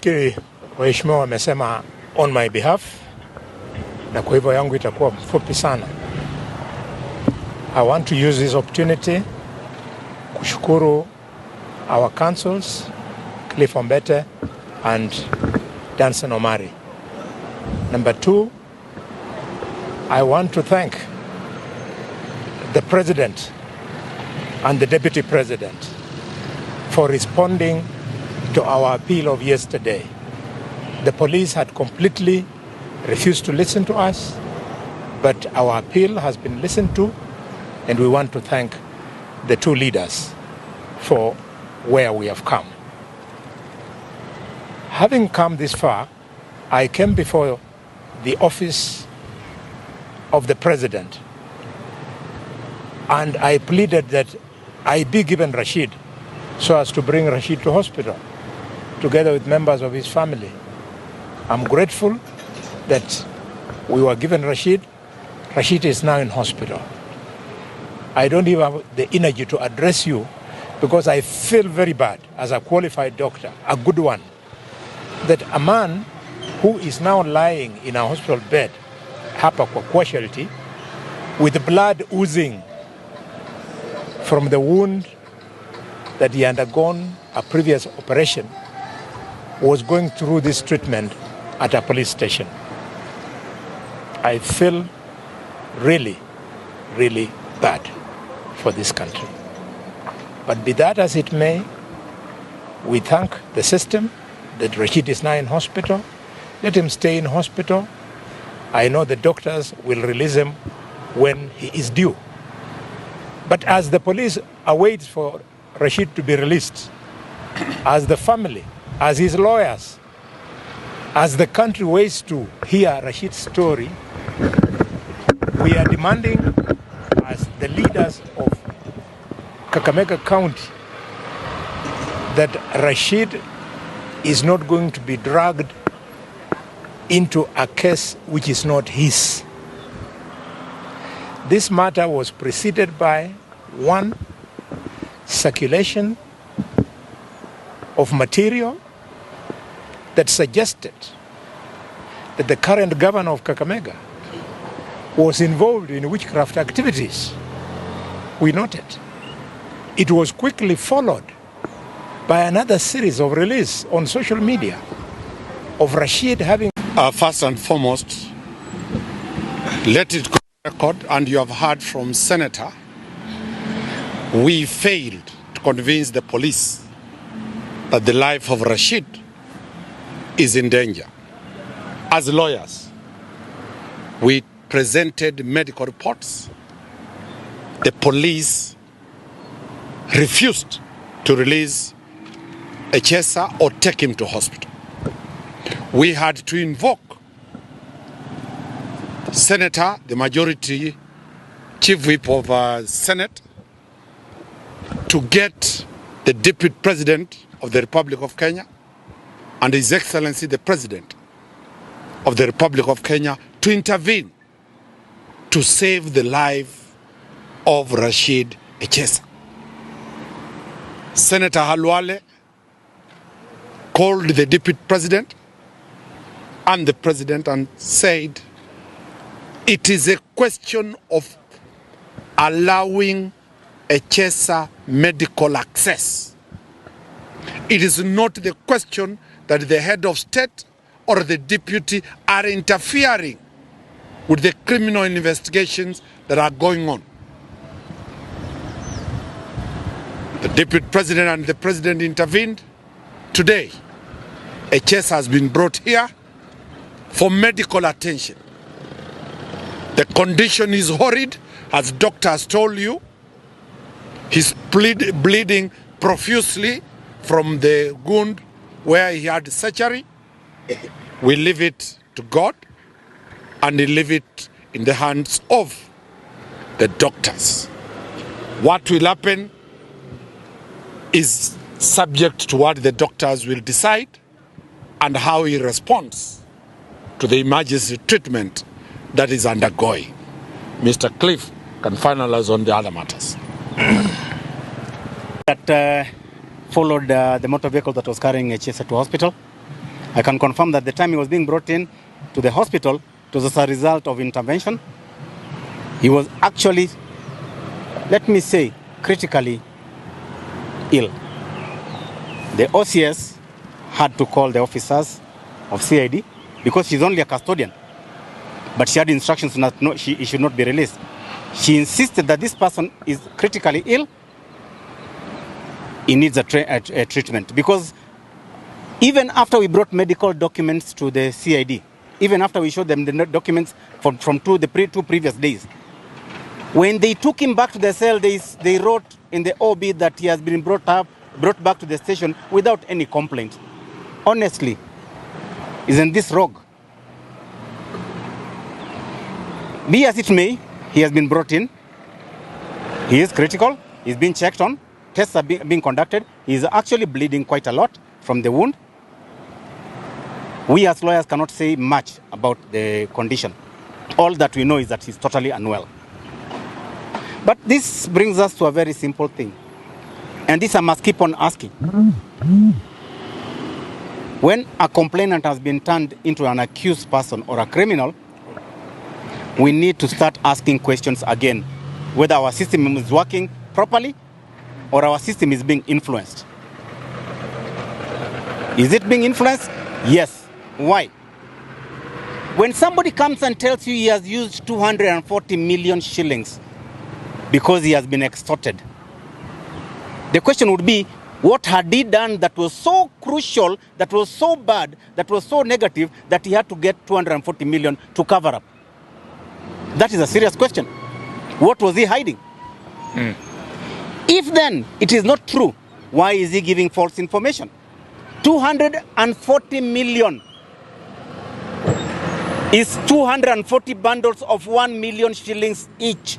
Nafikiri waheshimiwa wamesema on my behalf, na kwa hivyo yangu itakuwa mfupi sana. I want to use this opportunity kushukuru our councils, Cliff Ombete and Danson Omari. Number two, I want to thank the President and the Deputy President for responding to our appeal of yesterday. The police had completely refused to listen to us, but our appeal has been listened to, and we want to thank the two leaders for where we have come. Having come this far, I came before the office of the President, and I pleaded that I be given Rashid so as to bring Rashid to hospital together with members of his family. I'm grateful that we were given Rashid. Rashid is now in hospital. I don't even have the energy to address you because I feel very bad as a qualified doctor, a good one, that a man who is now lying in a hospital bed, hapa kwa casualty, with blood oozing from the wound that he undergone a previous operation, was going through this treatment at a police station. I feel really, really bad for this country. But be that as it may, we thank the system that Rashid is now in hospital. Let him stay in hospital. I know the doctors will release him when he is due. But as the police awaits for Rashid to be released, as the family, as his lawyers, as the country waits to hear Rashid's story, we are demanding, as the leaders of Kakamega County, that Rashid is not going to be dragged into a case which is not his. This matter was preceded by one, circulation of material that suggested that the current governor of Kakamega was involved in witchcraft activities. We noted. It was quickly followed by another series of release on social media of Rashid having... First and foremost, let it go on record, and you have heard from Senator, we failed to convince the police that the life of Rashid is in danger. As lawyers, we presented medical reports. The police refused to release Echesa or take him to hospital. We had to invoke Senator, the majority chief whip of Senate, to get the Deputy President of the Republic of Kenya and His Excellency the President of the Republic of Kenya to intervene to save the life of Rashid Echesa. Senator Khalwale called the Deputy President and the President and said, it is a question of allowing Echesa medical access. It is not the question that the head of state or the deputy are interfering with the criminal investigations that are going on. The Deputy President and the President intervened. Today, Echesa has been brought here for medical attention. The condition is horrid, as doctors told you. He's bleeding profusely from the wound where he had surgery. We leave it to God, and we leave it in the hands of the doctors. What will happen is subject to what the doctors will decide and how he responds to the emergency treatment that is undergoing. Mr. Cliff can finalize on the other matters. That followed the motor vehicle that was carrying Echesa to hospital. I can confirm that the time he was being brought in to the hospital, it was as a result of intervention. He was actually, let me say, critically ill. The OCS had to call the officers of CID because she's only a custodian, but she had instructions that he should not be released. She insisted that this person is critically ill. He needs a treatment, because even after we brought medical documents to the CID, even after we showed them the documents from the two previous days, when they took him back to the cell, they wrote in the OB that he has been brought back to the station without any complaint. Honestly, isn't this rogue? Be as it may, he has been brought in. He is critical. He's been checked on. Tests are being conducted. He's actually bleeding quite a lot from the wound. We as lawyers cannot say much about the condition. All that we know is that he's totally unwell. But this brings us to a very simple thing. And this I must keep on asking. When a complainant has been turned into an accused person or a criminal, we need to start asking questions again, whether our system is working properly or our system is being influenced. Is it being influenced? Yes. Why? When somebody comes and tells you he has used 240 million shillings because he has been extorted, the question would be, what had he done that was so crucial, that was so bad, that was so negative, that he had to get 240 million to cover up? That is a serious question. What was he hiding? If then it is not true, why is he giving false information? 240 million is 240 bundles of 1 million shillings each.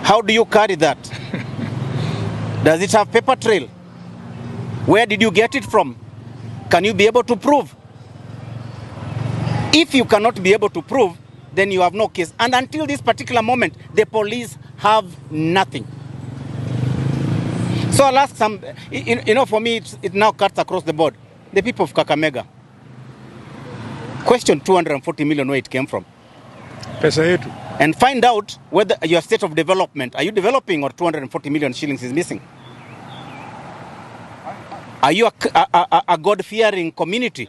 How do you carry that? Does it have paper trail? Where did you get it from? Can you be able to prove? If you cannot be able to prove, then you have no case. And until this particular moment, the police have nothing. So I'll ask some, for me, it now cuts across the board. The people of Kakamega, question 240 million, where it came from. Pesa yetu. And find out whether your state of development, are you developing or 240 million shillings is missing? Are you a God-fearing community?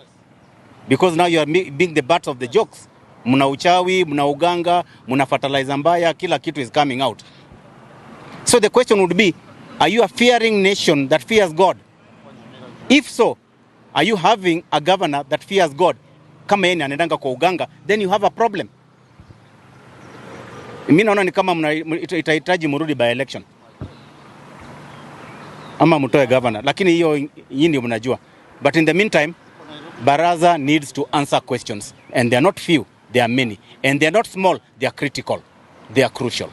Because now you are being the butt of the jokes. Muna uchawi, muna uganga, muna fertilizer mbaya, kila kitu is coming out. So the question would be, are you a fearing nation that fears God? If so, are you having a governor that fears God? Kama yeye anaendanga kwa uganga, then you have a problem. Mimi naona ni kama itahitaji murudi by election. Ama mtoe governor, lakini hiyo ndio mnajua. But in the meantime, Baraza needs to answer questions, and they are not few, they are many, and they are not small, they are critical, they are crucial.